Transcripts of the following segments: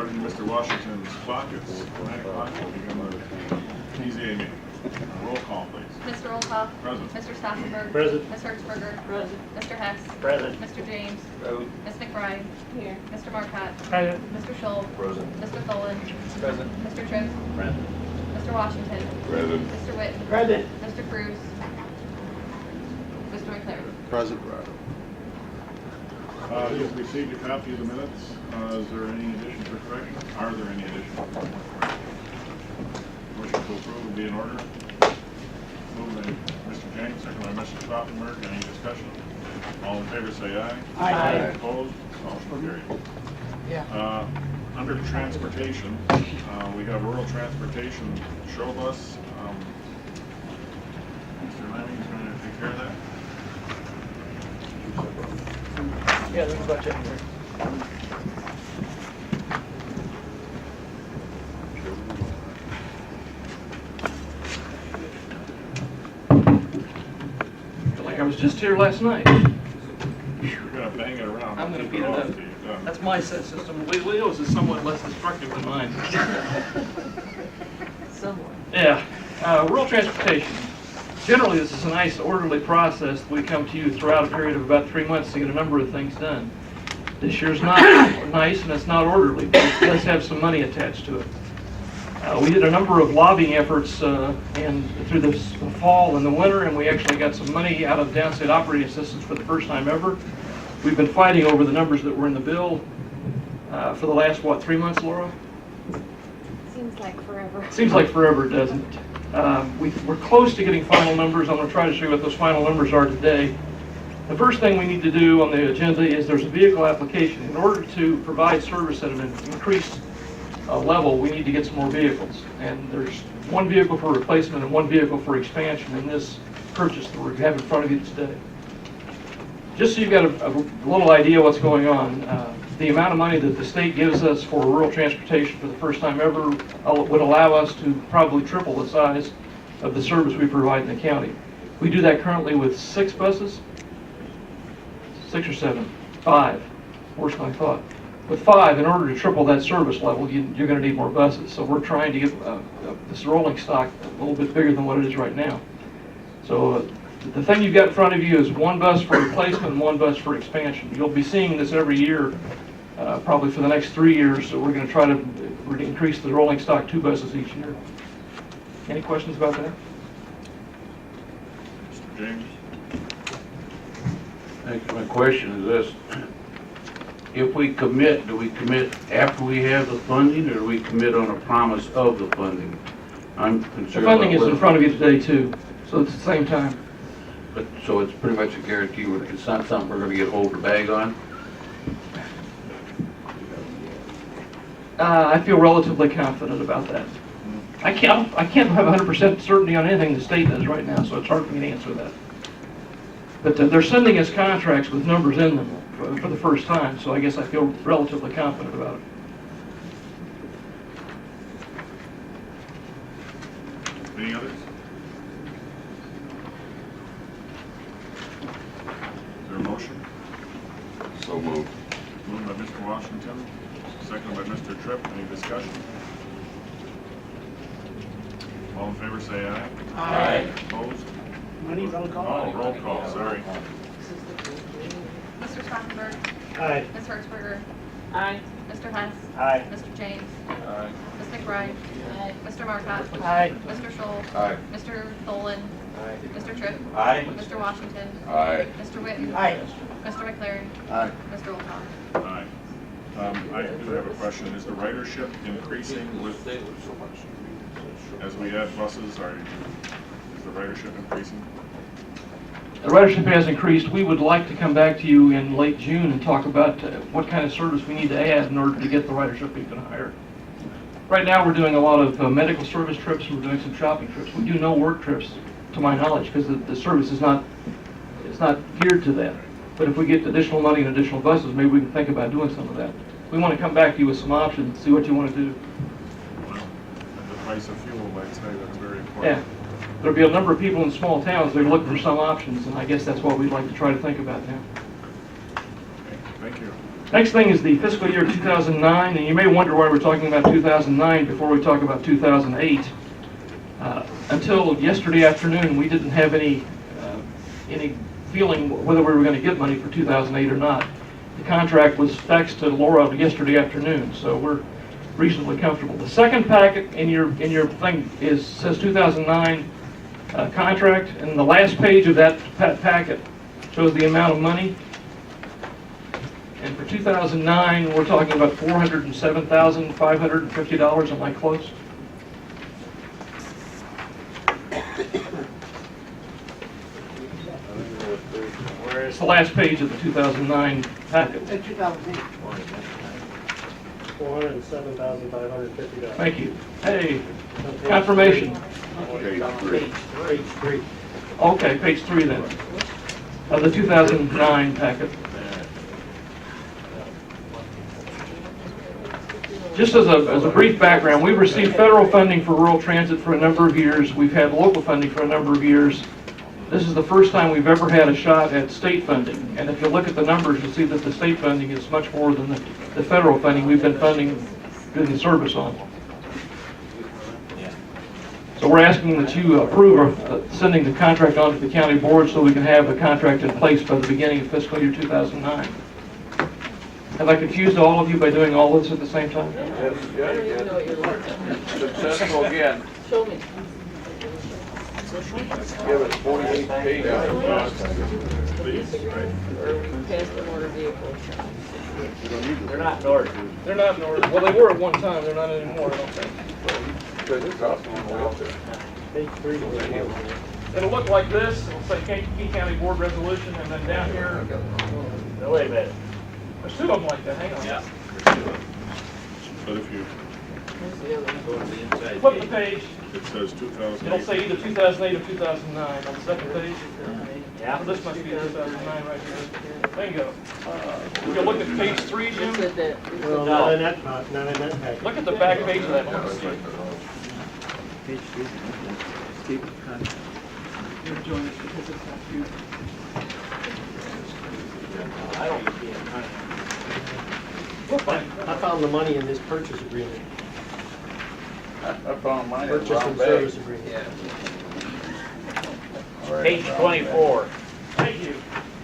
According to Mr. Washington's clock, it's 9 o'clock. We'll begin the PZA meeting. Roll call, please. Mr. Olkoff. Present. Mr. Stauffenberg. Present. Ms. Hertzberger. Present. Mr. Hess. Present. Mr. James. Present. Ms. McBride. Here. Mr. Marcotte. Present. Mr. Scholl. Present. Mr. Tholen. Present. Mr. Tripp. Present. Mr. Washington. Present. Mr. Witten. Present. Mr. Cruz. Mr. McLaren. Present. You've received a copy of the minutes. Is there any additions or corrections? Are there any additions or corrections? Motion to approve will be in order. Moved by Mr. James, second by Mr. Stauffenberg. Any discussion? All in favor say aye. Aye. Opposed? Motion carried. Yeah. Under transportation, we have rural transportation show bus. Mr. Lemming's going to take care of that. Yeah, there's a bunch in here. Feel like I was just here last night. You're going to bang it around. I'm going to Keep beat it off up. till you're done. That's my set system. Leo's is somewhat less destructive than mine. Somewhat. Yeah. Rural transportation. Generally, this is a nice, orderly process. We come to you throughout a period of about 3 months to get a number of things done. This year's not nice and it's not orderly, but it does have some money attached to it. We did a number of lobbying efforts through the fall and the winter, and we actually got some money out of downstate operating assistance for the first time ever. We've been fighting over the numbers that were in the bill for the last, 3 months, Laura? Seems like forever. Seems like forever, doesn't it? We're close to getting final numbers. I'm going to try to show you what those final numbers are today. The first thing we need to do on the agenda is there's a vehicle application. In order to provide service at an increased level, we need to get some more vehicles. And there's one vehicle for replacement and one vehicle for expansion in this purchase that we have in front of you today. Just so you've got a little idea what's going on, the amount of money that the state gives us for rural transportation for the first time ever would allow us to probably triple the size of the service we provide in the county. We do that currently with 6 buses. 6 or 7? 5. Worse than I thought. With 5, in order to triple that service level, you're going to need more buses. So we're trying to get this rolling stock a little bit bigger than what it is right now. So the thing you've got in front of you is 1 bus for replacement and 1 bus for expansion. You'll be seeing this every year, probably for the next 3 years. So we're going to try to increase the rolling stock 2 buses each year. Any questions about that? Mr. James? Thank you. My question is this. If we commit, do we commit after we have the funding, or do we commit on a promise of the funding? I'm concerned. The funding is in front of you today too, so it's the same time. But, so it's pretty much a guarantee. It's not something we're going to get hold of the bag on? I feel relatively confident about that. I can't have 100% certainty on anything the state does right now, so it's hard for me to answer that. But they're sending us contracts with numbers in them for the first time, so I guess I feel relatively confident about it. Any others? Is there a motion? So moved. Moved by Mr. Washington, seconded by Mr. Tripp. Any discussion? All in favor say aye. Aye. Opposed? Money, roll call. Oh, roll call, sorry. Mr. Stauffenberg. Aye. Ms. Hertzberger. Aye. Mr. Hess. Aye. Mr. James. Aye. Ms. McBride. Aye. Mr. Marcotte. Aye. Mr. Scholl. Aye. Mr. Tholen. Aye. Mr. Tripp. Aye. Mr. Washington. Aye. Mr. Witten. Aye. Mr. McLaren. Aye. Mr. Olkoff. Aye. I do have a question. Is the ridership increasing with, as we add buses, is the ridership increasing? The ridership has increased. We would like to come back to you in late June and talk about what kind of service we need to add in order to get the ridership even higher. Right now, we're doing a lot of medical service trips, and we're doing some shopping trips. We do no work trips, to my knowledge, because the service is not geared to that. But if we get additional money and additional buses, maybe we can think about doing some of that. We want to come back to you with some options, see what you want to do. Well, at the price of fuel, I'd say that's very important. Yeah. There'll be a number of people in small towns that are looking for some options, and I guess that's what we'd like to try to think about now. Okay, thank you. Next thing is the fiscal year 2009, and you may wonder why we're talking about 2009 before we talk about 2008. Until yesterday afternoon, we didn't have any feeling whether we were going to get money for 2008 or not. The contract was faxed to Laura yesterday afternoon, so we're reasonably comfortable. The second packet in your thing says 2009 contract, and the last page of that packet shows the amount of money. And for 2009, we're talking about $407,550. Am I close? It's the last page of the 2009 packet. $407,550. Thank you. Hey, confirmation. Page three. Okay, page 3 then, of the 2009 packet. Just as a brief background, we've received federal funding for rural transit for a number of years. We've had local funding for a number of years. This is the first time we've ever had a shot at state funding. And if you look at the numbers, you'll see that the state funding is much more than the federal funding we've been funding the service on. So we're asking that you approve sending the contract on to the county board so we can have a contract in place by the beginning of fiscal year 2009. Have I confused all of you by doing all this at the same time? Yes, successful again. Show me. Give it 48 pages. Or pass the motor vehicle. They're not in order. They're not in order. Well, they were at one time. They're not anymore, I don't think. Page 3. It'll look like this. It'll say Kankakee County Board Resolution, and then down here, No, wait a minute. there's 2 of them like that. Hang on. Yeah. But if you, Where's the other one? Flip the page. it says 2008. It'll say either 2008 or 2009 on the second page. Yeah. So this must be 2009 right here. Bingo. If you look at page 3, It Jim, said that. Well, not in that package. look at the back page of that one. Page 3. I don't see it. I found the money in this purchase agreement. I found mine in the Purchase wrong and bag. service agreement. Page 24. Thank you.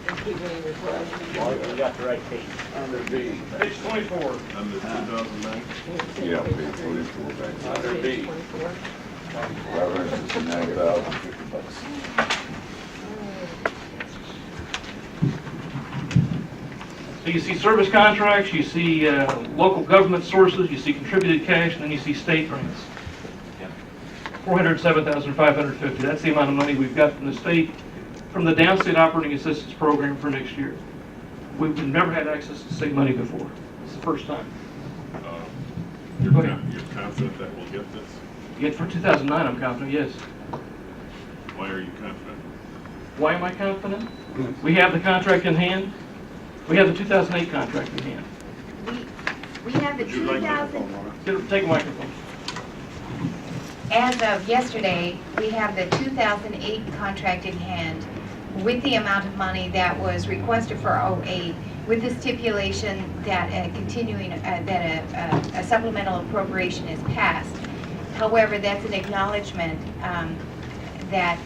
Keep reading this one. You got the right page. Under B. Page 24. Under 2009. Yeah, page 44. Under B. 24. $569,050. So you see service contracts, you see local government sources, you see contributed cash, and then you see state grants. $407,550. That's the amount of money we've got from the state, from the Downstate Operating Assistance Program for next year. We've never had access to state money before. It's the first time. You're Go ahead. you're confident that we'll get this? Yet for 2009, I'm confident, yes. Why are you confident? Why am I confident? We have the contract in hand. We have the 2008 contract in hand. We have the Would you like 2000, microphone, Take a microphone. as of yesterday, we have the 2008 contract in hand with the amount of money that was requested for '08, with the stipulation that a supplemental appropriation is passed. However, that's an acknowledgement that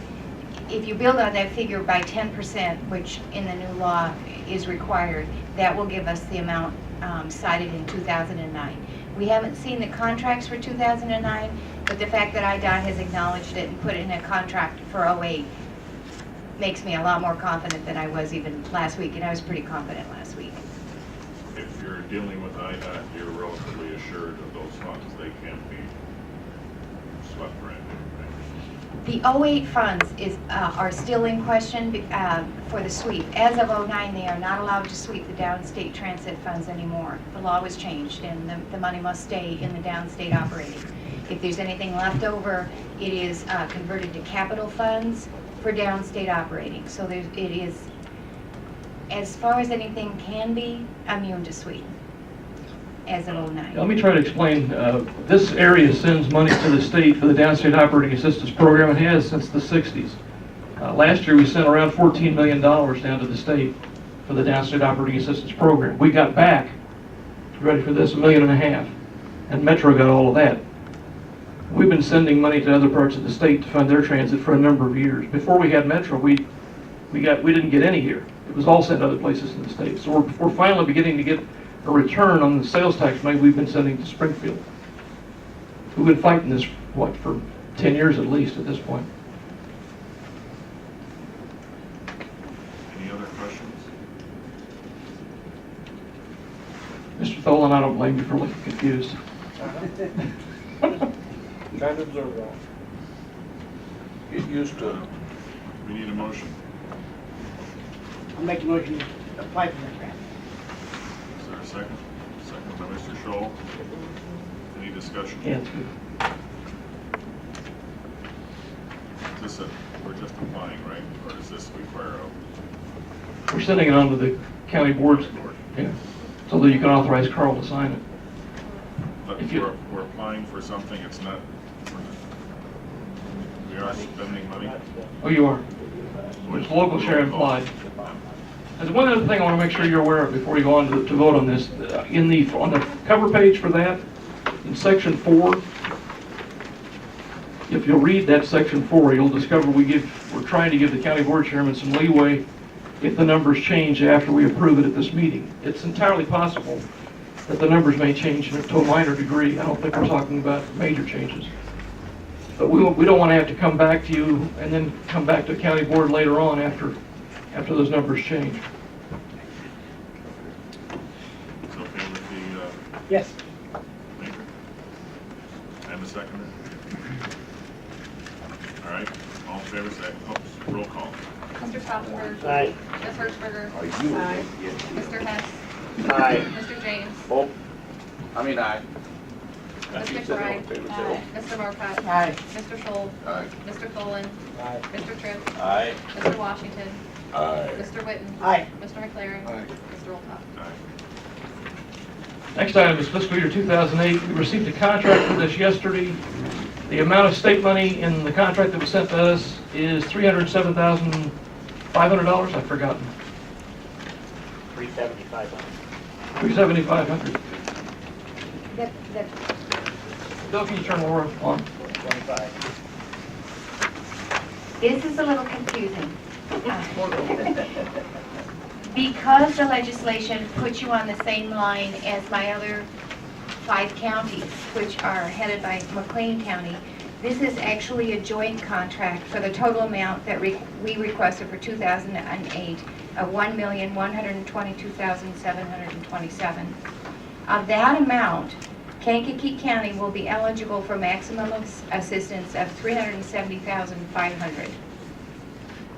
if you build on that figure by 10%, which in the new law is required, that will give us the amount cited in 2009. We haven't seen the contracts for 2009, but the fact that IDOT has acknowledged it and put it in a contract for '08 makes me a lot more confident than I was even last week, and I was pretty confident last week. If you're dealing with IDOT, you're relatively assured of those funds. They can't be swept right now. The '08 funds are still in question for the sweep. As of '09, they are not allowed to sweep the downstate transit funds anymore. The law was changed, and the money must stay in the downstate operating. If there's anything left over, it is converted to capital funds for downstate operating. So it is, as far as anything can be, immune to sweep as of '09. Let me try to explain. This area sends money to the state for the Downstate Operating Assistance Program. It has since the 60s. Last year we sent around $14 million down to the state. for the Downstate Operating Assistance Program. We got back, ready for this, $1.5 million, and Metro got all of that. We've been sending money to other parts of the state to fund their transit for a number of years. Before we had Metro, we didn't get any here. It was all sent to other places in the state. So we're finally beginning to get a return on the sales tax money we've been sending to Springfield. We've been fighting this, what, for 10 years at least at this point. Any other questions? Mr. Tholen, I don't blame you for looking confused. Trying to observe that. Get used to it. We need a motion. I'll make a motion to apply for that grant. Is there a second? Second by Mr. Scholl. Any discussion? Yeah, it's good. Is this we're just applying, right? Or does this require We're sending it on to the county boards, board? yeah, so that you can authorize Carl to sign it. But If you- we're applying for something, it's not, we are spending money? Oh, you are? It's local share implied. There's one other thing I want to make sure you're aware of before you go on to vote on this. On the cover page for that, in section 4, if you'll read that section 4, you'll discover we're trying to give the county board chairman some leeway if the numbers change after we approve it at this meeting. It's entirely possible that the numbers may change to a minor degree. I don't think we're talking about major changes. But we don't want to have to come back to you and then come back to the county board later on after those numbers change. It's okay with the Yes. maker? And the seconder? All right, all in favor, say, roll call. Mr. Stoppenberg. Aye. Ms. Hertzberger. Aye. Mr. Hess. Aye. Mr. James. Oh. Aye. Ms. McBride. Mr. Marcotte. Aye. Mr. Scholl. Aye. Mr. Tholen. Aye. Mr. Tripp. Aye. Mr. Washington. Aye. Mr. Witten. Aye. Mr. McLaren. Aye. Mr. Olcott. Aye. Next item is fiscal year 2008. We received a contract for this yesterday. The amount of state money in the contract that was sent to us is $307,500. I've forgotten. 375 on. $375,500. That, Bill, can you turn Laura on? 25. this is a little confusing. Because the legislation puts you on the same line as my other 5 counties, which are headed by McLean County, this is actually a joint contract for the total amount that we requested for 2008 of $1,122,727. Of that amount, Kankakee County will be eligible for maximum assistance of $370,500.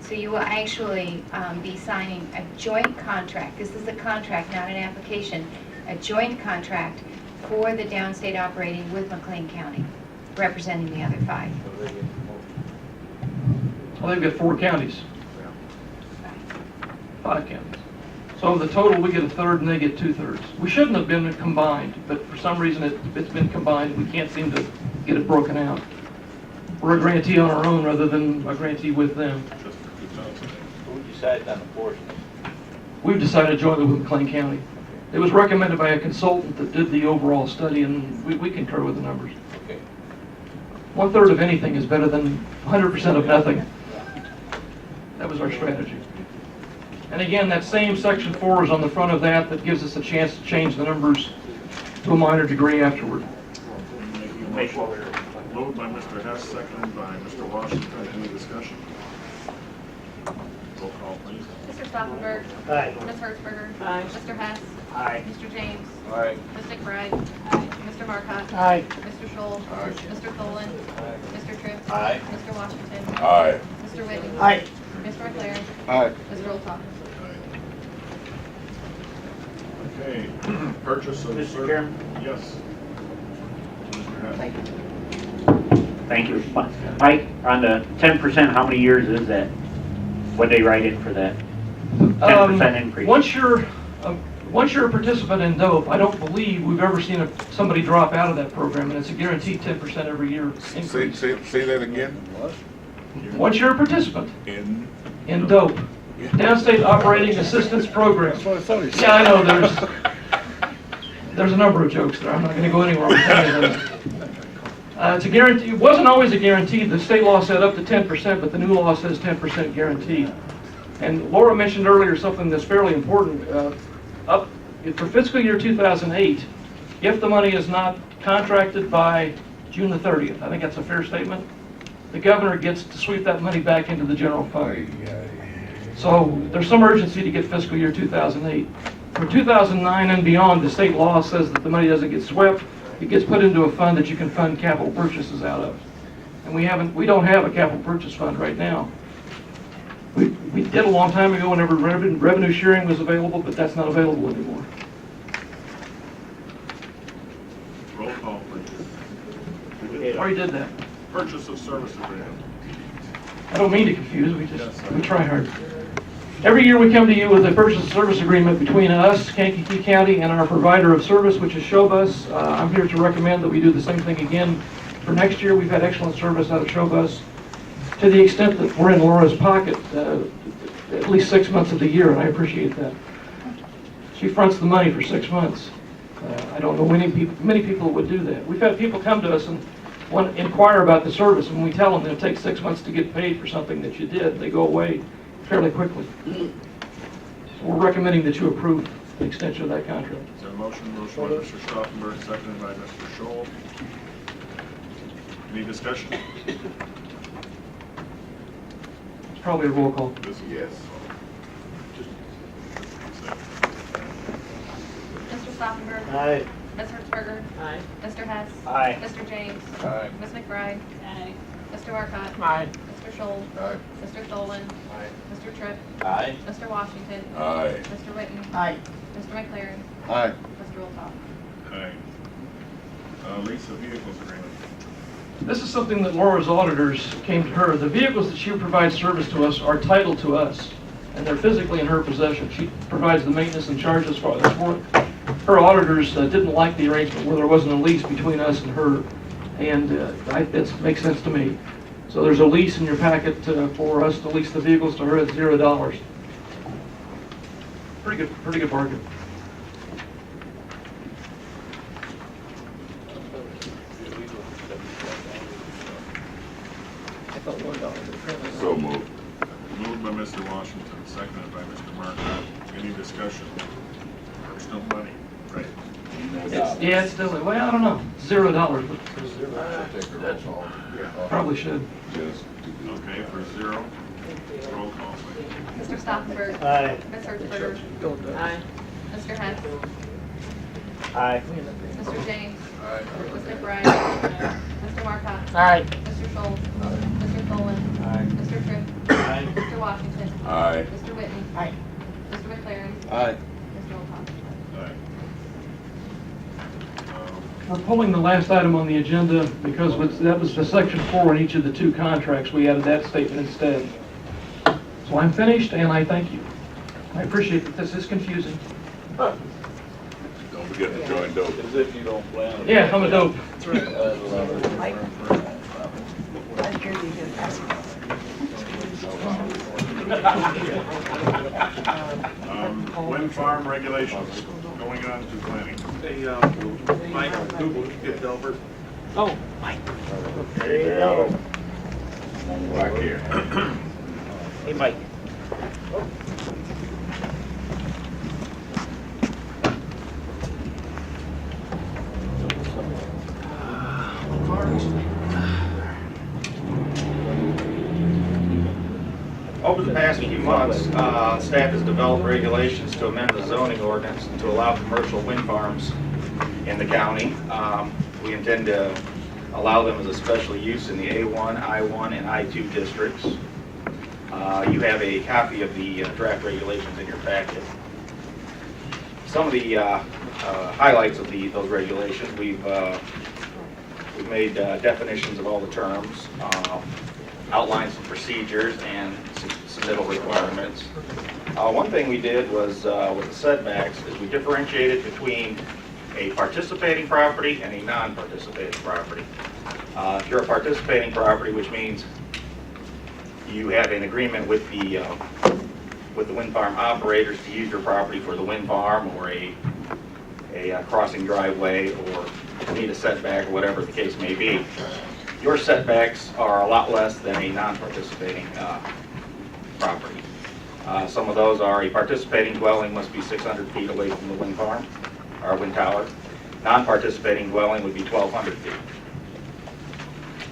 So you will actually be signing a joint contract. This is a contract, not an application. A joint contract for the downstate operating with McLean County, representing the other 5. Well, they've got 4 counties, 5 counties. So the total, we get a third and they get 2/3. We shouldn't have been combined, but for some reason it's been combined. We can't seem to get it broken out. We're a grantee on our own rather than a grantee with them. Just for 2008. Who decided on the portion? We've decided jointly with McLean County. It was recommended by a consultant that did the overall study, and we concur with the numbers. Okay. 1/3 of anything is better than 100% of nothing. That was our strategy. And again, that same section 4 is on the front of that gives us a chance to change the numbers to a minor degree afterward. Make a motion. Moved by Mr. Hess, seconded by Mr. Washington. Any discussion? Roll call, please. Mr. Stoppenberg. Aye. Ms. Hertzberger. Aye. Mr. Hess. Aye. Mr. James. Aye. Ms. McBride. Mr. Marcotte. Aye. Mr. Scholl. Aye. Mr. Tholen. Mr. Tripp. Aye. Mr. Washington. Aye. Mr. Witten. Aye. Mr. McLaren. Aye. Mr. Olcott. Okay, purchase of. Mr. Chairman? Yes. Mr. Hess. Thank you. Mike, on the 10%, how many years is that? What they write in for that? 10% increase? Once you're a participant in DOPE, I don't believe we've ever seen somebody drop out of that program, and it's a guaranteed 10% every year increase. Say that again. Once you're a participant In, in DOPE, Downstate Operating Assistance Program. Yeah, I know, there's a number of jokes there. I'm not gonna go anywhere with any of them. It's a guarantee, it wasn't always a guarantee. The state law said up to 10%, but the new law says 10% guaranteed. And Laura mentioned earlier something that's fairly important. For fiscal year 2008, if the money is not contracted by June the 30th, I think that's a fair statement, the governor gets to sweep that money back into the general fund. So there's some urgency to get fiscal year 2008. For 2009 and beyond, the state law says that the money doesn't get swept. It gets put into a fund that you can fund capital purchases out of. And we don't have a capital purchase fund right now. We did a long time ago whenever revenue sharing was available, but that's not available anymore. Roll call, please. Already did that. Purchase of service agreement. I don't mean to confuse, we try hard. Every year we come to you with a purchase of service agreement between us, Kankakee County, and our provider of service, which is Showbus. I'm here to recommend that we do the same thing again for next year. We've had excellent service out of Showbus to the extent that we're in Laura's pocket at least 6 months of the year, and I appreciate that. She fronts the money for 6 months. I don't know many people would do that. We've had people come to us and want to inquire about the service, and when we tell them it'll take 6 months to get paid for something that you did, they go away fairly quickly. So we're recommending that you approve the extension of that contract. Is there a motion? Motion by Mr. Stauffenberg, seconded by Mr. Scholl. Any discussion? It's probably a roll call. Yes. Mr. Stauffenberg. Aye. Ms. Hertzberger. Aye. Mr. Hess. Aye. Mr. James. Aye. Ms. McBride. Aye. Mr. Marcotte. Aye. Mr. Scholl. Aye. Mr. Tholen. Aye. Mr. Tripp. Aye. Mr. Washington. Aye. Mr. Witten. Aye. Mr. McLaren. Aye. Mr. Wilcox. Aye. Lease of vehicles agreement. This is something that Laura's auditors came to her. The vehicles that she provides service to us are titled to us, and they're physically in her possession. She provides the maintenance and charges for it. Her auditors didn't like the arrangement where there wasn't a lease between us and her, and that makes sense to me. So there's a lease in your packet for us to lease the vehicles to her at $0. Pretty good bargain. So moved. Moved by Mr. Washington, seconded by Mr. Marcotte. Any discussion? There's still money, right? It's still, well, I don't know, $0, but That's all. probably should. Okay, for zero. Roll call, please. Mr. Stauffenberg. Aye. Ms. Hertzberger. Aye. Mr. Hess. Aye. Mr. James. Aye. Ms. McBride. Mr. Marcotte. Aye. Mr. Scholl. Mr. Tholen. Aye. Mr. Tripp. Aye. Mr. Washington. Aye. Mr. Witten. Aye. Mr. McLaren. Aye. Mr. Wilcox. Aye. We're pulling the last item on the agenda because that was the section 4 in each of the two contracts. We added that statement instead. So I'm finished, and I thank you. I appreciate that this is confusing. Don't forget to join dope. As if you don't plan it. Yeah, I'm a dope. Wind farm regulations, going on to planning. Hey, Mike, Google, get Delbert. Oh. There you go. Back here. Hey, Mike. Over the past few months, staff has developed regulations to amend the zoning ordinance to allow commercial wind farms in the county. We intend to allow them as a special use in the A1, I1, and I2 districts. You have a copy of the draft regulations in your packet. Some of the highlights of those regulations, we've made definitions of all the terms, outlined some procedures and some submittal requirements. One thing we did was with the setbacks is we differentiated between a participating property and a non-participating property. If you're a participating property, which means you have an agreement with the with the wind farm operators to use your property for the wind farm or a crossing driveway or need a setback or whatever the case may be. Your setbacks are a lot less than a non-participating property. Some of those are a participating dwelling must be 600 feet away from the wind farm or wind tower. Non-participating dwelling would be 1,200 feet.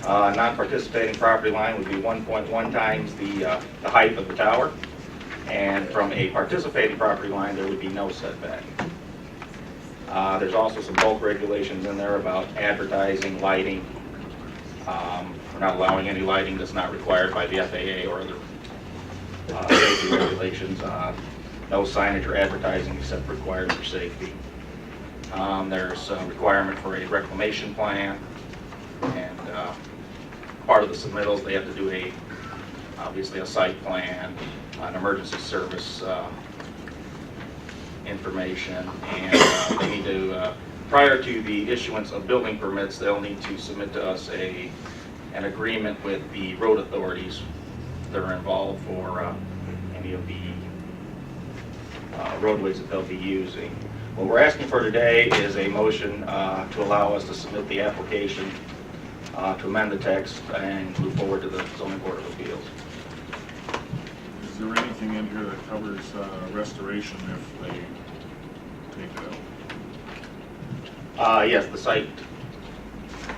Non-participating property line would be 1.1 times the height of the tower. And from a participating property line, there would be no setback. There's also some bulk regulations in there about advertising, lighting. We're not allowing any lighting that's not required by the FAA or other safety regulations. No signage or advertising except required for safety. There's a requirement for a reclamation plan, and part of the submittals, they have to do obviously a site plan, an emergency service information, and they need to, prior to the issuance of building permits, they'll need to submit to us an agreement with the road authorities that are involved for any of the roadways that they'll be using. What we're asking for today is a motion to allow us to submit the application to amend the text and move forward to the zoning board of appeals. Is there anything in here that covers restoration if they take it out? Yes, the site,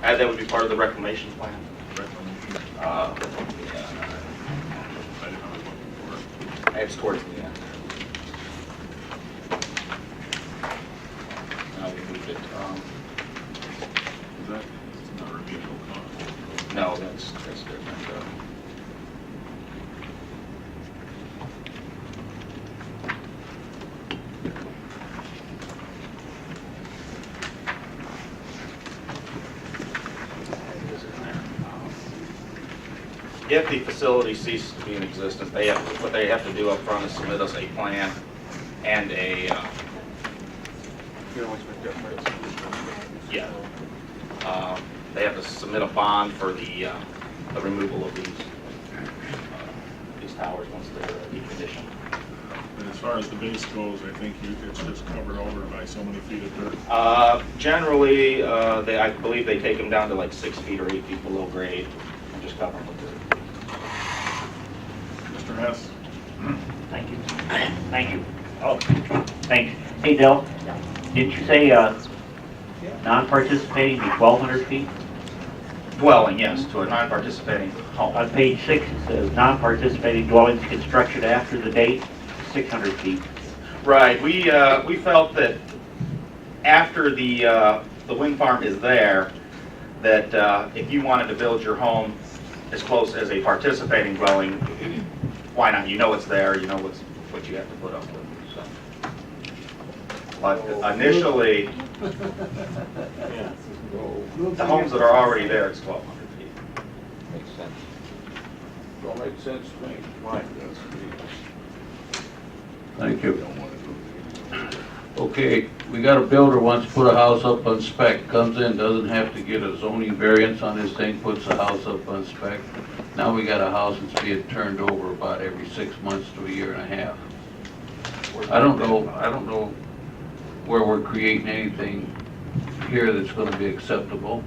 that would be part of the reclamation plan. Reclamation? Yeah, I didn't know I was looking for it. it's towards the end. Now we moved it. Is that, it's not remedial cost? No, that's different. If the facility ceases to be in existence, what they have to do up front is submit us a plan and they have to submit a bond for the removal of these towers once they're decommissioned. And as far as the base goes, I think it's just covered over by so many feet of dirt. Generally, I believe they take them down to like 6 feet or 8 feet below grade and just cover them with dirt. Mr. Hess? Thank you. Thank you. Oh, thanks. Hey, Del, didn't you say non-participating be 1,200 feet? Dwelling, yes, to a non-participating home. On page 6, it says non-participating dwellings constructed after the date, 600 feet. Right. We felt that after the wind farm is there, that if you wanted to build your home as close as a participating dwelling, why not? You know it's there. You know what you have to put up with. So. But initially, the homes that are already there, it's 1,200 feet. Makes sense. Don't make sense to me. Mine does. Thank you. Okay, we got a builder wants to put a house up on spec, comes in, doesn't have to get a zoning variance on his thing, puts the house up on spec. Now we got a house that's being turned over about every 6 months to a year and a half. I don't know where we're creating anything here that's gonna be acceptable.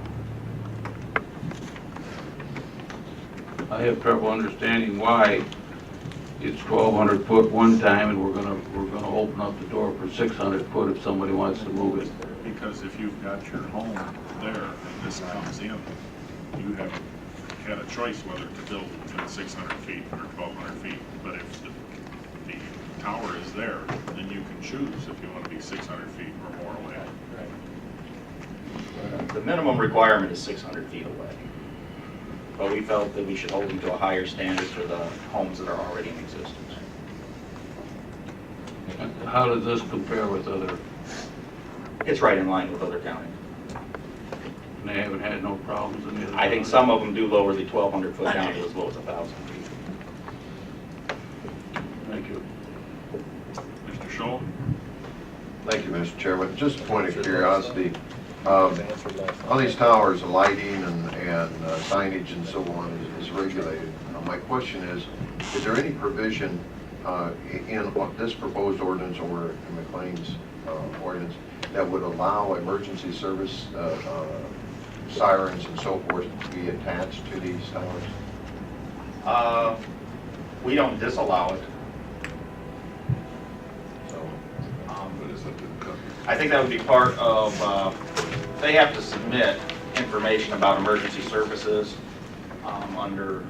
I have trouble understanding why it's 1,200 foot one time, and we're gonna open up the door for 600 foot if somebody wants to move it. Because if you've got your home there and this comes in, you have had a choice whether to build within 600 feet or 1,200 feet. But if the tower is there, then you can choose if you want to be 600 feet or more away. The minimum requirement is 600 feet away. But we felt that we should hold them to a higher standard for the homes that are already in existence. How does this compare with other, It's right in line with other counties. and they haven't had no problems in the other? I think some of them do lower the 1,200 foot down to as low as 1,000 feet. Thank you. Mr. Scholl? Thank you, Mr. Chairman. Just a point of curiosity. On these towers, the lighting and signage and so on is regulated. My question is there any provision in this proposed ordinance or in McLean's ordinance that would allow emergency service sirens and so forth to be attached to these towers? We don't disallow it. So, I think that would be part of, they have to submit information about emergency services under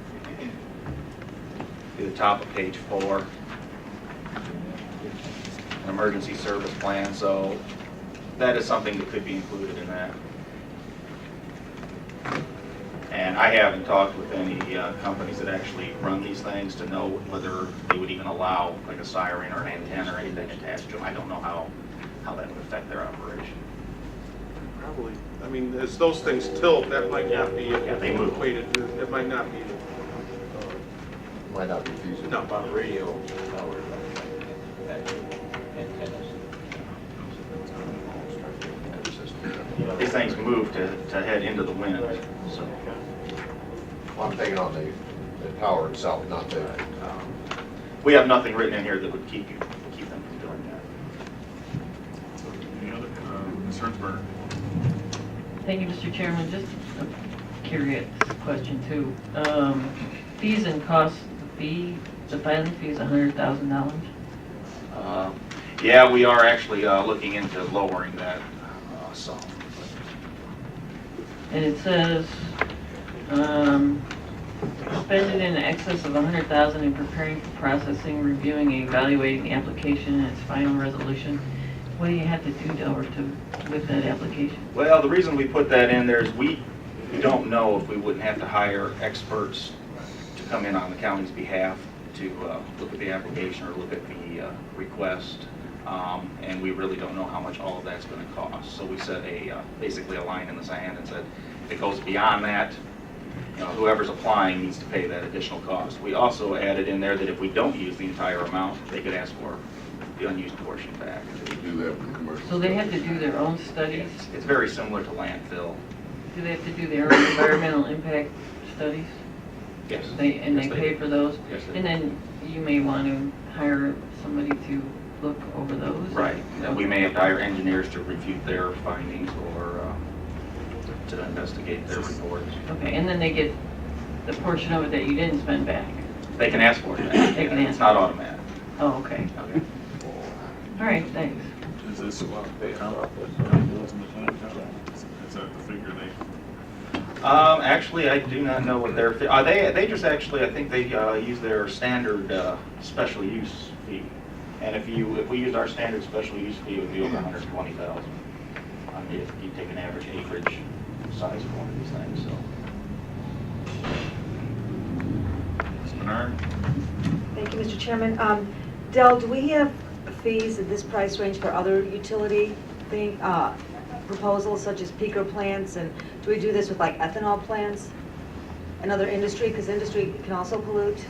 the top of page 4, an emergency service plan, so that is something that could be included in that. And I haven't talked with any companies that actually run these things to know whether they would even allow like a siren or an antenna or anything attached to them. I don't know how that would affect their operation. Probably. I mean, as those things tilt, that might not be they move. equated. It might not be. might not be feasible. No. On radio towers, antennas. These things move to head into the wind, so. Well, I'm thinking on the tower itself, not the. We have nothing written in here that would keep them from doing that. Any other concerns, Bernard? Thank you, Mr. Chairman. Just a curious question too. Fees and costs, the filing fee is $100,000. Yeah, we are actually looking into lowering that sum. And it says, expended in excess of $100,000 in preparing for processing, reviewing, and evaluating the application and its final resolution. What do you have to do, Delbert, with that application? Well, the reason we put that in there is we don't know if we wouldn't have to hire experts to come in on the county's behalf to look at the application or look at the request. And we really don't know how much all of that's going to cost. So we set basically a line in the sand and said, if it goes beyond that, whoever's applying needs to pay that additional cost. We also added in there that if we don't use the entire amount, they could ask for the unused portion back. Do that with commercial. So they have to do their own studies? It's very similar to landfill. Do they have to do their own environmental impact studies? Yes. They Yes, pay for those? Yes, they And then you may want to hire somebody to look over those? Right. And we may have to hire engineers to refute their findings or to investigate their reports. Okay, and then they get the portion of it that you didn't spend back? They can ask for it back. They can It's ask. not automatic. Oh, okay. Okay. All right, thanks. Is this what the town bills in the plan tower? Is that the figure they? Actually, I do not know what their they just actually, I think they use their standard special use fee. And if we used our standard special use fee, it would be over $120,000. I mean, if you take an average acreage size of one of these things, so. Ms. Bernard? Thank you, Mr. Chairman. Del, do we have fees at this price range for other utility proposals such as peaker plants? And do we do this with like ethanol plants and other industry? Because industry can also pollute.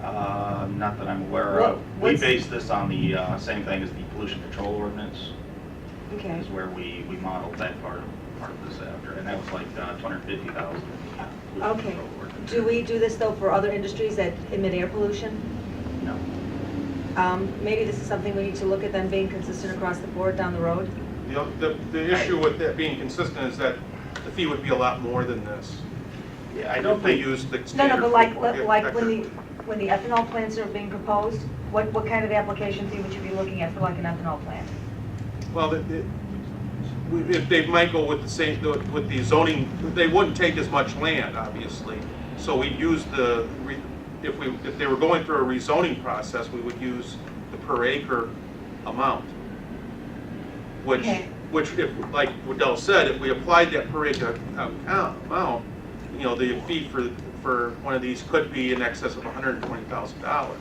Not that I'm aware of. We base this on the same thing as the pollution control ordinance. Okay. Is where we modeled that part of this after, and that was like $250,000. Okay. Do we do this though for other industries that emit air pollution? No. Maybe this is something we need to look at then being consistent across the board down the road? The issue with that being consistent is that the fee would be a lot more than this. Yeah, I don't If they think. use the No, standard. but like when the ethanol plants are being proposed, what kind of application fee would you be looking at for like an ethanol plant? Well, if they might go with the same, with the zoning, they wouldn't take as much land, obviously. So we use if they were going through a rezoning process, we would use the per acre amount. Which, if, like Waddell said, if we applied that per acre amount, the fee for one of these could be in excess of $120,000.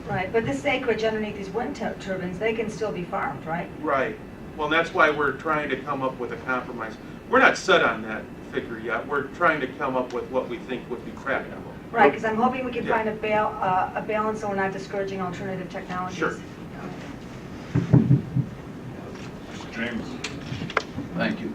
Right, but this acreage underneath these wind turbines, they can still be farmed, right? Right. Well, that's why we're trying to come up with a compromise. We're not set on that figure yet. We're trying to come up with what we think would be practical. Right, because I'm hoping we can find a balance so we're not discouraging alternative technologies. Sure. Mr. James? Thank you.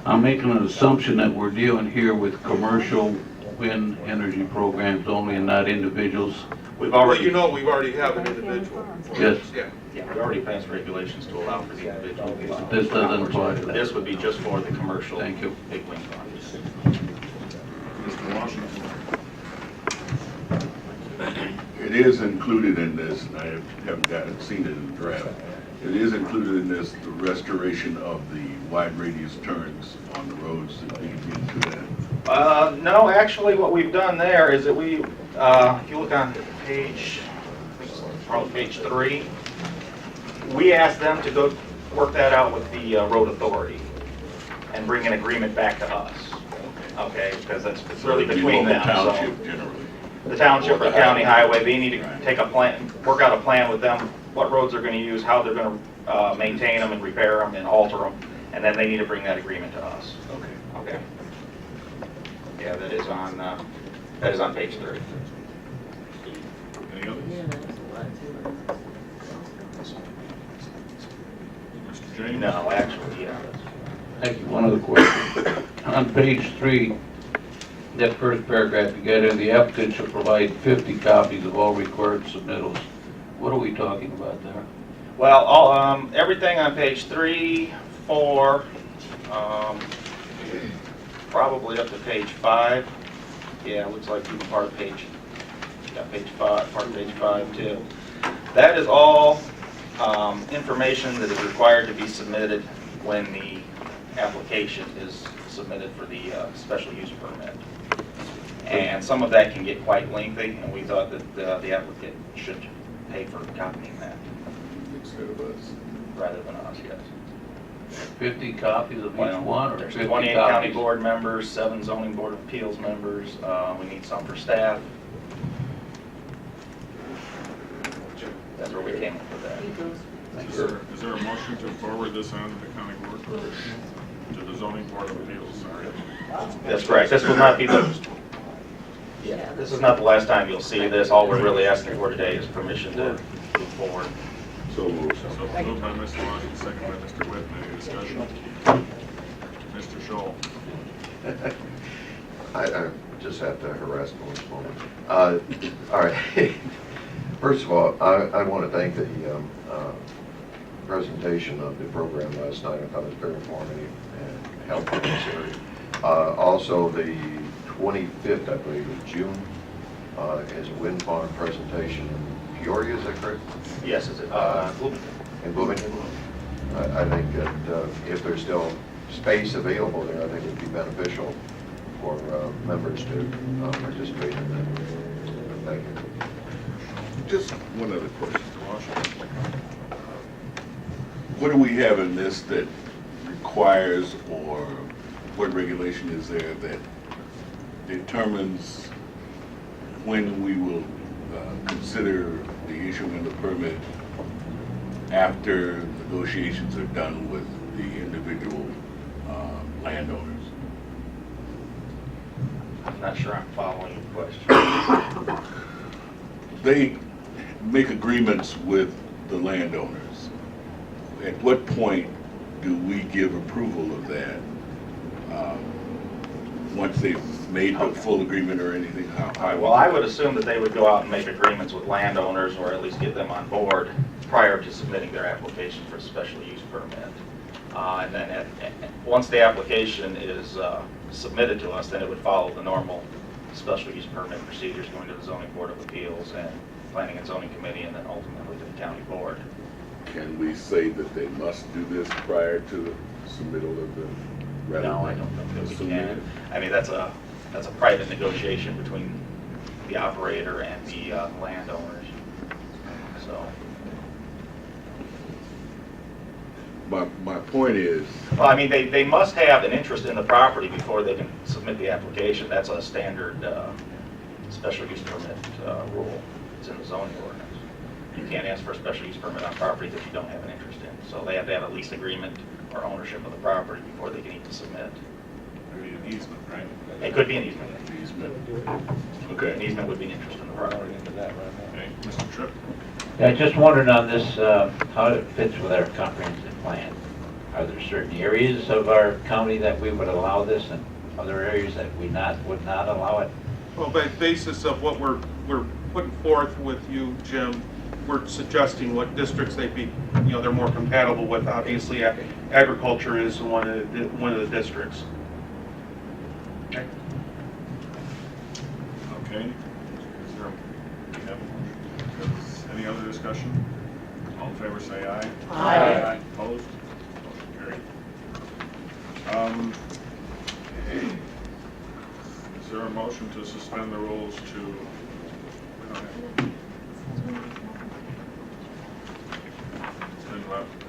I'm making an assumption that we're dealing here with commercial wind energy programs only and not individuals We've Well, already, you know, we already have an individual. Yes. Yeah. yeah, we already passed regulations to allow for the individual. This doesn't apply to that. This would be just for the commercial. Thank you. Big wind farms. Mr. Washington? It is included in this, and I haven't seen it in the draft. It is included in this, the restoration of the wide radius turns on the roads that lead into that. No, actually, what we've done there is that we, if you look on page, I think it's probably page 3, we asked them to go work that out with the road authority and bring an agreement back to us. Okay, because it's really between them. The So township generally. the township or the county highway, they need to take a plan, work out a plan with them, what roads they're going to use, how they're going to maintain them and repair them and alter them, and then they need to bring that agreement to us. Okay. Okay. Yeah, that is on page 3. Any others? Mr. James? No, actually, yeah. Thank you. One other question. On page 3, that first paragraph, you got in, the applicant should provide 50 copies of all required submittals. What are we talking about there? Well, all, everything on page 3, 4, probably up to page 5. Yeah, it looks like even part of page, yeah, page 5, part of page 5 too. That is all information that is required to be submitted when the application is submitted for the special use permit. And some of that can get quite lengthy, and we thought that the applicant should pay for copying that Instead of us. rather than us, yes. 50 copies of each Well, one, or there's 50 28 county copies? board members, 7 zoning board of appeals members. We need some for staff. That's where we came up with that. Is there a motion to forward this on to the county board, to the zoning board of appeals, sorry? That's correct. This will not be the, yeah, this is not the last time you'll see this. All we're really asking for today is permission to move forward. So moved. So moved by Mr. Washington, second by Mr. Whitten. Any discussion? Mr. Scholl? I just have to harass him this moment. All right. First of all, I want to thank the presentation of the program last night. I thought it was very informative and helpful in this area. Also, the 25th, I believe, of June, is a wind farm presentation in Peoria, is that correct? Yes, is it? In Bloomington? I think that if there's still space available there, I think it would be beneficial for members to participate in that. Thank you. Just one other question. What do we have in this that requires, or what regulation is there that determines when we will consider the issuing of the permit after negotiations are done with the individual landowners? I'm not sure I'm following your question. They make agreements with the landowners. At what point do we give approval of that? Once they've made the full agreement or anything? Well, I would assume that they would go out and make agreements with landowners, or at least get them on board prior to submitting their application for a special use permit. And then once the application is submitted to us, then it would follow the normal special use permit procedures, going to the zoning board of appeals and planning and zoning committee, and then ultimately to the county board. Can we say that they must do this prior to the submittal of the? No, I don't think that we can. I mean, that's a private negotiation between the operator and the landowners. So. My point is. Well, I mean, they must have an interest in the property before they can submit the application. That's a standard special use permit rule. It's in the zoning ordinance. You can't ask for a special use permit on property that you don't have an interest in. So they have to have a lease agreement or ownership of the property before they can even submit. Maybe an easement, right? It could be an easement. Okay. An easement would be an interest in the property. Okay, Mr. Tripp? Yeah, I just wondered on this, how it fits with our comprehensive plan. Are there certain areas of our county that we would allow this and other areas that we would not allow it? Well, by basis of what we're putting forth with you, Jim, we're suggesting what districts they'd be, they're more compatible with. Obviously, agriculture is one of the districts. Okay. Okay. Is there, any other discussion? All in favor, say aye. Aye. Opposed? Motion carried. Is there a motion to suspend the rules to,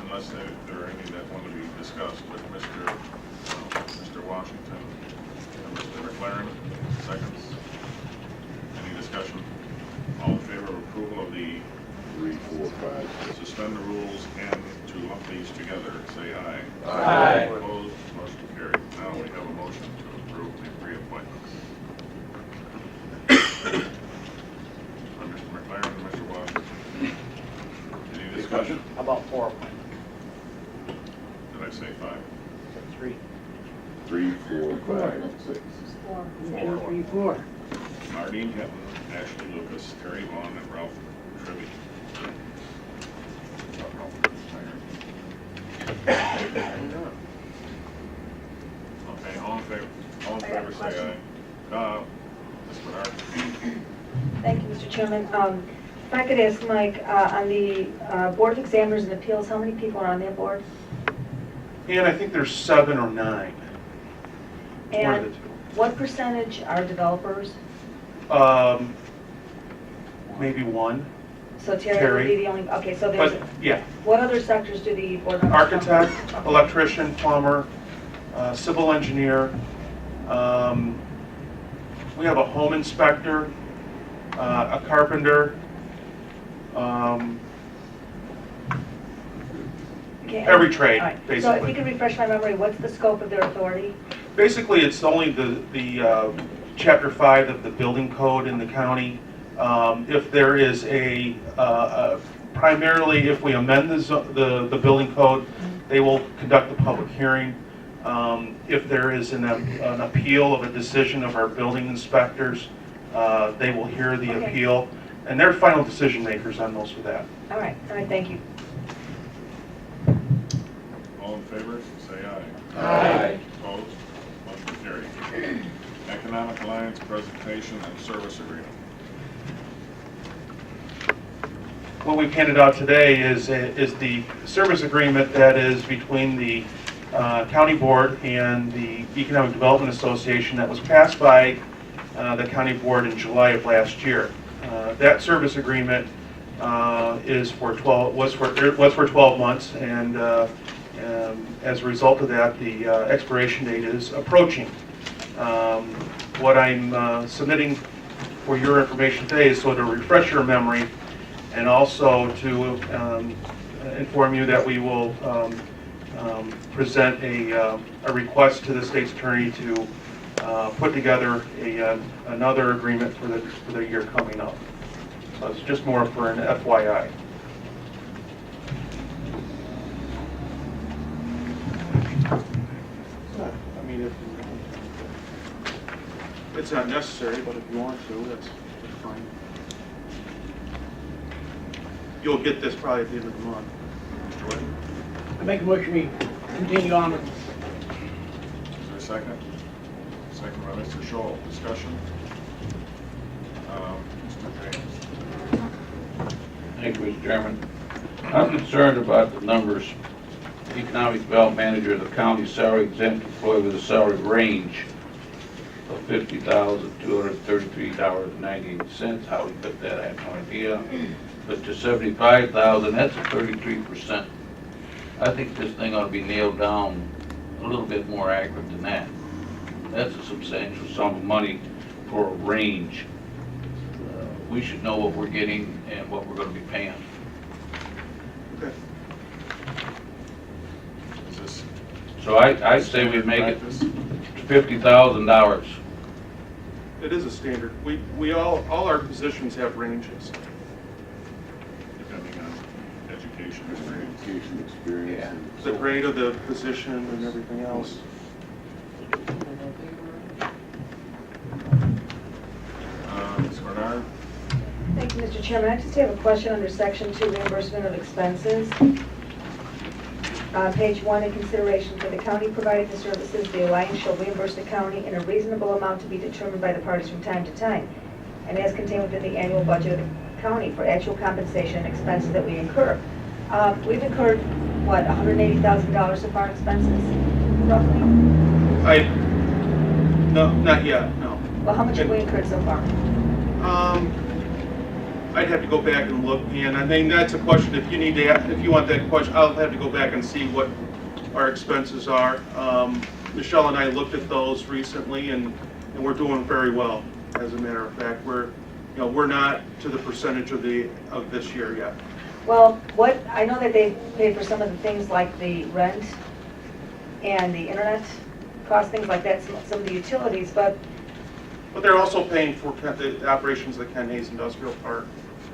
unless there are any that want to be discussed with Mr. Washington and Mr. McLaren? Seconds. Any discussion? All in favor of approval of the 3, 4, 5, 6. suspend the rules and to lump these together, say aye. Aye. Opposed? Motion carried. Now we have a motion to approve the reappointments. By Mr. McLaren and Mr. Washington. Any discussion? How about 4 appointments? Did I say 5? 3. 3, 4, 5, 6. 1, 2, 3, 4. Mardine Hinton, Ashley Lucas, Terry Vaughn, and Ralph Tribby. Okay, all in favor say aye. Ms. Bernard? Thank you, Mr. Chairman. If I could ask Mike, on the Board of Examiners and Appeals, how many people are on that board? And I think there's 7 or 9. One of And the two. what percentage are developers? Maybe 1. So Terry Terry. would be the only, okay, so there's, But, yeah, what other sectors do the board members come from? architect, electrician, plumber, civil engineer. We have a home inspector, a carpenter, Okay, every trade, all right. So if basically. you could refresh my memory, what's the scope of their authority? Basically, it's only the Chapter 5 of the building code in the county. If there is primarily if we amend the building code, they will conduct the public hearing. If there is an appeal of a decision of our building inspectors, they will hear the Okay. appeal, and they're final decision makers on most of that. All right, thank you. All in favor, say aye. Aye. Opposed? Motion carried. Economic Alliance Presentation and Service Agreement. What we've handed out today is the service agreement that is between the county board and the Economic Development Association that was passed by the county board in July of last year. That service agreement was for 12 months, and as a result of that, the expiration date is approaching. What I'm submitting for your information today is so to refresh your memory, and also to inform you that we will present a request to the state's attorney to put together another agreement for the year coming up. So it's just more for an FYI. I mean, it's not necessary, but if you want to, that's fine. You'll get this probably at the end of the month. Mr. Whitten? I make a motion we continue on with Is there a second? Second by Mr. Scholl. Discussion? Mr. James? Thank you, Mr. Chairman. I'm concerned about the numbers. Economic Development Manager of the county salary exempt employee with a salary range of $50,233.98. How we put that, I have no idea. But to $75,000, that's a 33%. I think this thing ought to be nailed down a little bit more accurate than that. That's a substantial sum of money for a range. We should know what we're getting and what we're going to be paying. Okay. Is this So I say we make it practice? $50,000. It is a standard. We all our positions have ranges. Depending on education experience. Education experience. and The so- grade of the position and everything else. Ms. Bernard? Thank Mr. Chairman, I just have a question under Section 2, reimbursement of expenses. Page 1, in consideration for the county providing the services, the alliance shall reimburse the county in a reasonable amount to be determined by the parties from time to time, and as contained within the annual budget of the county for actual compensation and expenses that we incur. We've incurred, what, $180,000 so far in expenses, roughly? No, not yet, no. Well, how much have we incurred so far? I'd have to go back and look, and I mean, that's a question, if you need to, if you want that question, I'll have to go back and see what our expenses are. Michelle and I looked at those recently, and we're doing very well, as a matter of fact. We're not to the percentage of this year yet. Well, I know that they pay for some of the things like the rent and the internet costs, things like that, some of the utilities, but they're also paying for the operations of the Ken Hayes Industrial Park,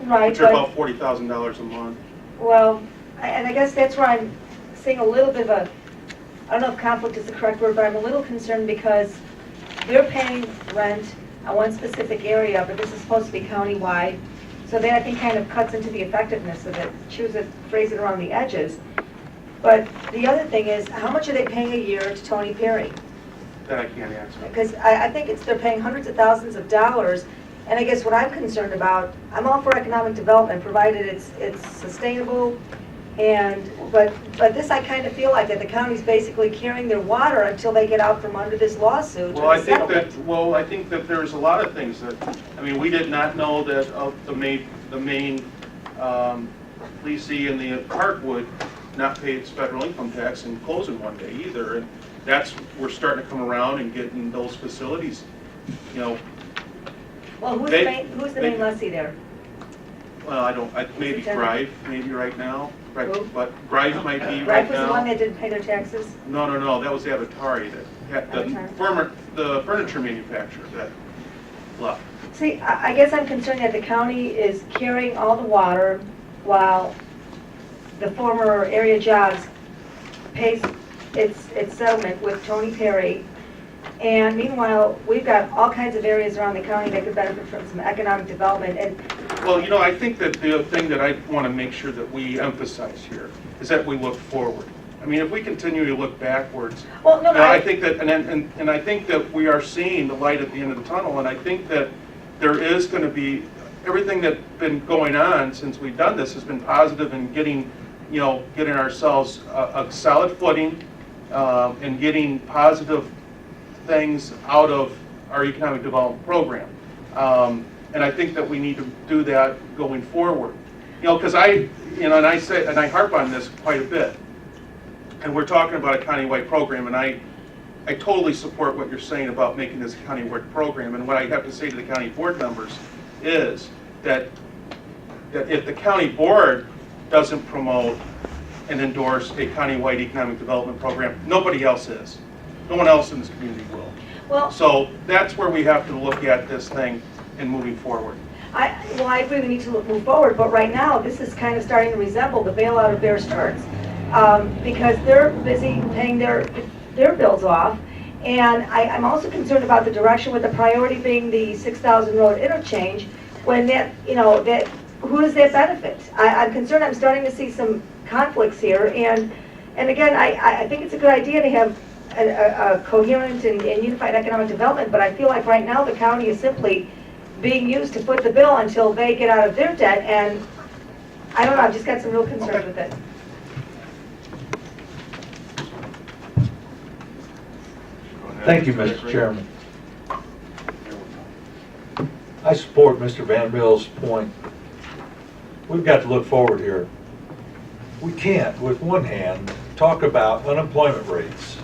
right, which are about $40,000 a month. Well, and I guess that's where I'm seeing a little bit of a, I don't know if conflict is the correct word, but I'm a little concerned because they're paying rent on one specific area, but this is supposed to be countywide. So that I think kind of cuts into the effectiveness of it, phrase it around the edges. But the other thing is, how much are they paying a year to Tony Perry? That I can't answer. Because I think they're paying hundreds of thousands of dollars, and I guess what I'm concerned about, I'm all for economic development, provided it's sustainable, but this I kind of feel like that the county's basically carrying their water until they get out from under this lawsuit. Well, I think that there's a lot of things that, I mean, we did not know that the main leasee in the park would not pay its federal income tax and close in one day either. And we're starting to come around and getting those facilities, Well, who's the main lessee there? Well, maybe Grive, maybe right now. Right, Who? but Grive might be Grive right was the now. one that didn't pay their taxes? No, that was Avatari, the furniture manufacturer that left. See, I guess I'm concerned that the county is carrying all the water while the former area jobs pays its settlement with Tony Perry. And meanwhile, we've got all kinds of areas around the county that could benefit from some economic development. Well, I think that the thing that I want to make sure that we emphasize here is that we look forward. I mean, if we continue to look backwards, well, no, I think that, and I think that we are seeing the light at the end of the tunnel, and I think that there is going to be, everything that's been going on since we've done this has been positive in getting ourselves a solid footing and getting positive things out of our economic development program. And I think that we need to do that going forward. Because and I harp on this quite a bit. And we're talking about a countywide program, and I totally support what you're saying about making this a countywide program. And what I have to say to the county board members is that if the county board doesn't promote and endorse a countywide economic development program, nobody else is. No one else in this community will. Well, so that's where we have to look at this thing and moving forward. I agree we need to move forward, but right now this is kind of starting to resemble the bailout of Bear Stearns because they're busy paying their bills off, and I'm also concerned about the direction with the priority being the 6,000 road interchange. When who does that benefit? I'm concerned. I'm starting to see some conflicts here, and again, I think it's a good idea to have a coherent and unified economic development, but I feel like right now the county is simply being used to foot the bill until they get out of their debt, and I don't know, I've just got some real concerns with it. Thank you, Mr. Chairman. I support Mr. Van Mill's point. We've got to look forward here. We can't, with one hand, talk about unemployment rates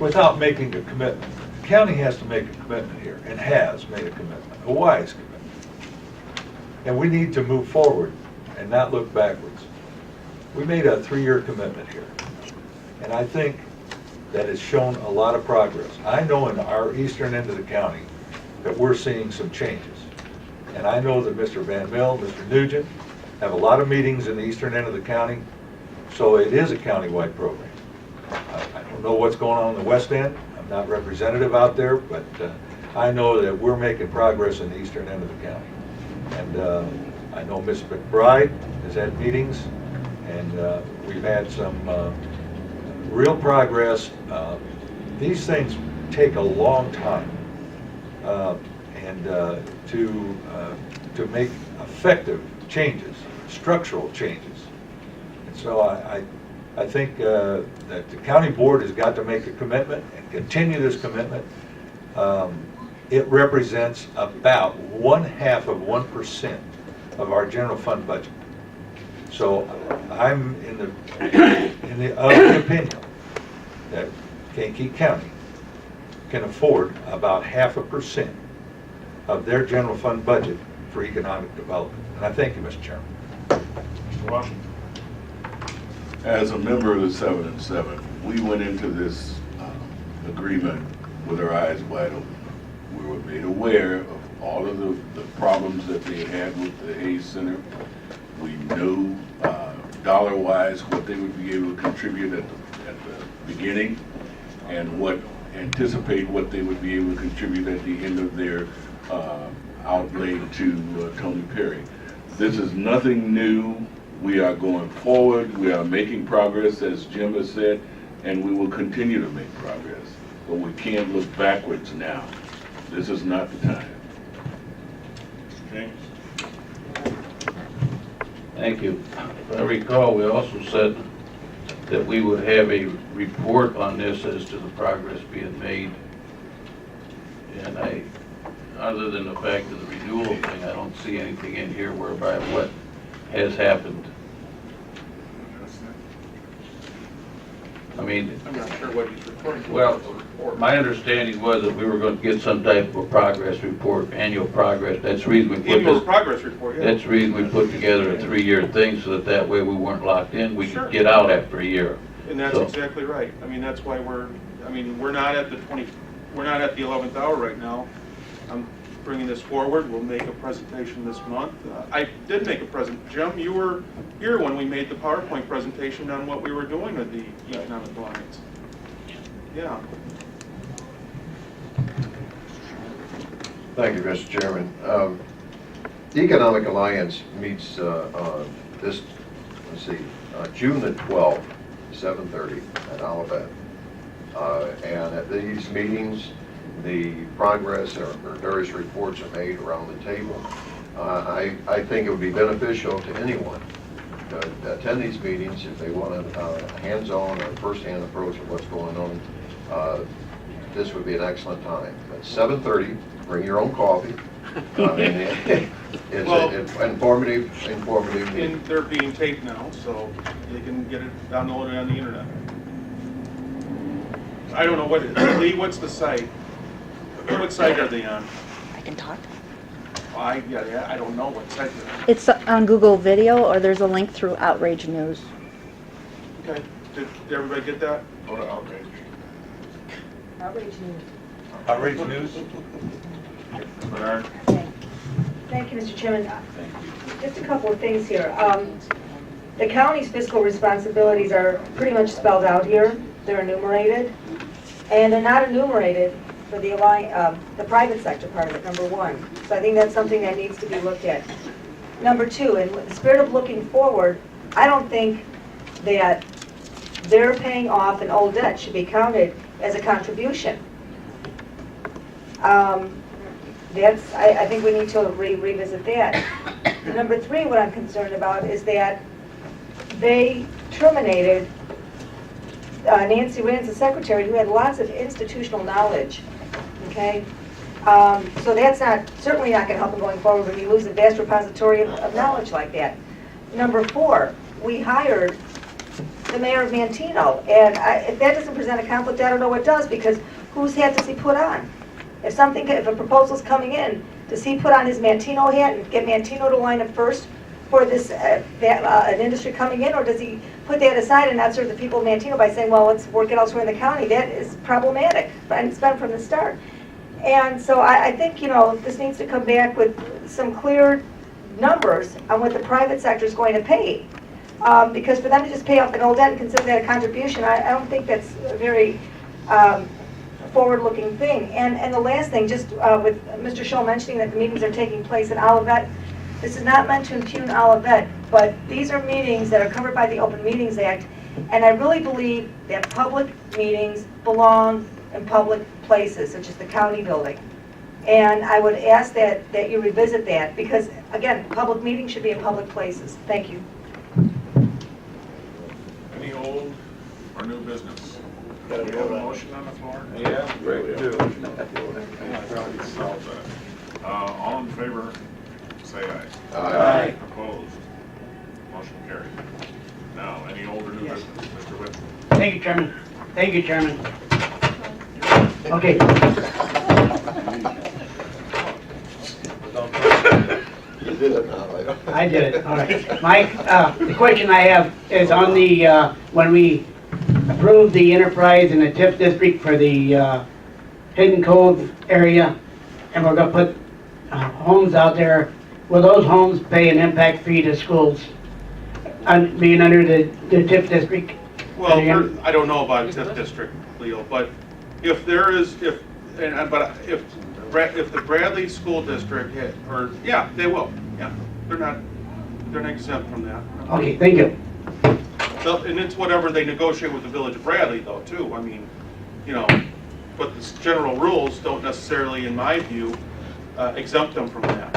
without making a commitment. The county has to make a commitment here, and has made a commitment, a wise commitment. And we need to move forward and not look backwards. We made a 3-year commitment here, and I think that has shown a lot of progress. I know in our eastern end of the county that we're seeing some changes. And I know that Mr. Van Mill, Mr. Nugent have a lot of meetings in the eastern end of the county, so it is a countywide program. I don't know what's going on in the west end. I'm not representative out there, but I know that we're making progress in the eastern end of the county. And I know Ms. McBride has had meetings, and we've had some real progress. These things take a long time, and to make effective changes, structural changes. And so I think that the county board has got to make a commitment and continue this commitment. It represents about 1/2% of our general fund budget. So I'm of the opinion that Kankakee County can afford about 0.5% of their general fund budget for economic development. And I thank you, Mr. Chairman. Mr. Washington? As a member of the 7 and 7, we went into this agreement with our eyes wide open. We were made aware of all of the problems that they had with the Hayes Center. We knew dollar-wise what they would be able to contribute at the beginning and anticipate what they would be able to contribute at the end of their outlay to Tony Perry. This is nothing new. We are going forward. We are making progress, as Jim has said, and we will continue to make progress. But we can't look backwards now. This is not the time. Mr. James? Thank you. If I recall, we also said that we would have a report on this as to the progress being made. And other than the fact of the renewal thing, I don't see anything in here whereby what has happened. I mean, I'm not sure what he's referring to. well, my understanding was that we were going to get some type of a progress report, annual progress. That's the reason we put Annual this. progress report, yeah. That's the reason we put together a 3-year thing, so that way we weren't locked in. We could get out after a year. And that's So- exactly right. I mean, that's why we're not at the 11th hour right now. I'm bringing this forward. We'll make a presentation this month. I did make a Jim, you were here when we made the PowerPoint presentation on what we were doing with the Economic Alliance. Yeah. Thank you, Mr. Chairman. The Economic Alliance meets June the 12th, 7:30 at Olivet. And at these meetings, the progress or various reports are made around the table. I think it would be beneficial to anyone to attend these meetings if they want a hands-on or first-hand approach of what's going on. This would be an excellent time. At 7:30, bring your own coffee. It's Well, an informative meeting. And they're being taped now, so they can get it downloaded on the internet. I don't know what it is. Lee, what's the site? What site are they on? I can talk. I don't know what site they're on. It's on Google Video, or there's a link through Outrage News. Okay, did everybody get that? Go to Outrage. Outrage News. Outrage News? Bernard? Thank you, Mr. Chairman. Just a couple of things here. The county's fiscal responsibilities are pretty much spelled out here. They're enumerated, and they're not enumerated for the private sector part of it, number one. So I think that's something that needs to be looked at. Number two, in the spirit of looking forward, I don't think that their paying off an old debt should be counted as a contribution. I think we need to revisit that. Number three, what I'm concerned about is that they terminated Nancy Rand's the secretary, who had lots of institutional knowledge, okay? So that's certainly not going to help them going forward when you lose a vast repository of knowledge like that. Number four, we hired the mayor of Manteno, and if that doesn't present a conflict, I don't know what does, because whose hat does he put on? If a proposal's coming in, does he put on his Manteno hat and get Manteno to line up first for this an industry coming in, or does he put that aside and not serve the people of Manteno by saying, well, let's work it elsewhere in the county? That is problematic, and it's been from the start. And so I think, this needs to come back with some clear numbers on what the private sector is going to pay. Because for them to just pay off an old debt and consider that a contribution, I don't think that's a very forward-looking thing. And the last thing, just with Mr. Scholl mentioning that the meetings are taking place in Olivet, This is not meant to impugn Olivet, but these are meetings that are covered by the Open Meetings Act, and I really believe that public meetings belong in public places, such as the county building. And I would ask that you revisit that, because, again, public meetings should be in public places. Thank you. Any old or new business? Do we have a motion on the floor? Yeah, Great, do. All in favor, say aye. Aye. Opposed? Motion carried. Now, any old or new business? Mr. Whitman? Thank you, Chairman. Thank you, Chairman. Okay. You did it now, right? I did it, all right. Mike, the question I have is on the, when we approved the enterprise in the TIF district for the Hidden Cove area, and we're gonna put homes out there, will those homes pay an impact fee to schools, being under the TIF district? Well, I don't know about TIF district, Leo, but if there is, if the Bradley School District hit, or, yeah, they will, yeah. They're not exempt from that. Okay, thank you. And it's whatever they negotiate with the Village of Bradley, though, too. I mean, you know, but the general rules don't necessarily, in my view, exempt them from that.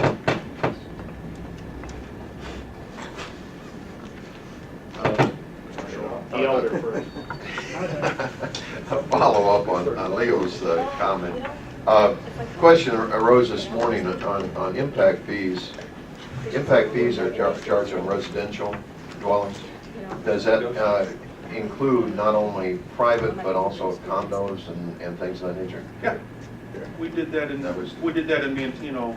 The elder first. A follow-up on Leo's comment. Question arose this morning on impact fees. Impact fees are charged on residential dwellings. Does that include not only private but also condos and things of that nature? Yeah, we did that in the, you know,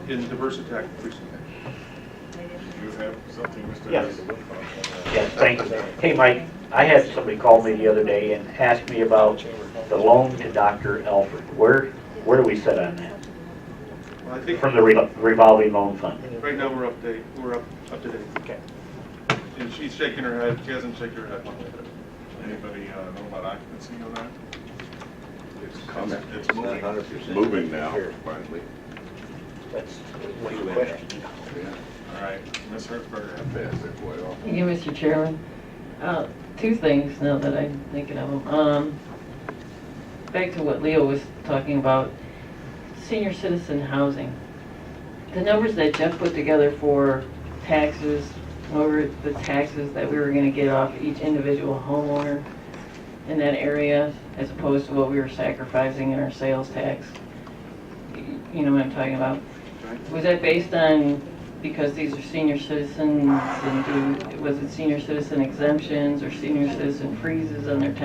in Diversitech recently. You have something, Mr. Yes. Yes, thank you. Hey, Mike, I had somebody call me the other day and ask me about the loan to Dr. Alfred. Where do we sit on that? Well, I think From the revolving loan fund. right now we're up to date. Okay. And she's shaking her head. She hasn't shaken her head. Anybody know about occupancy on that? It's It's moving. moving now, finally. That's one question. All right, Ms. Hertzberger. Yeah, Mr. Chairman, two things now that I'm thinking of them. Back to what Leo was talking about, senior citizen housing. The numbers that Jeff put together for taxes, over the taxes that we were going to get off each individual homeowner in that area, as opposed to what we were sacrificing in our sales tax. You know what I'm talking about? Was that based on, because these are senior citizens, and was it senior citizen exemptions or senior citizen freezes on their taxes?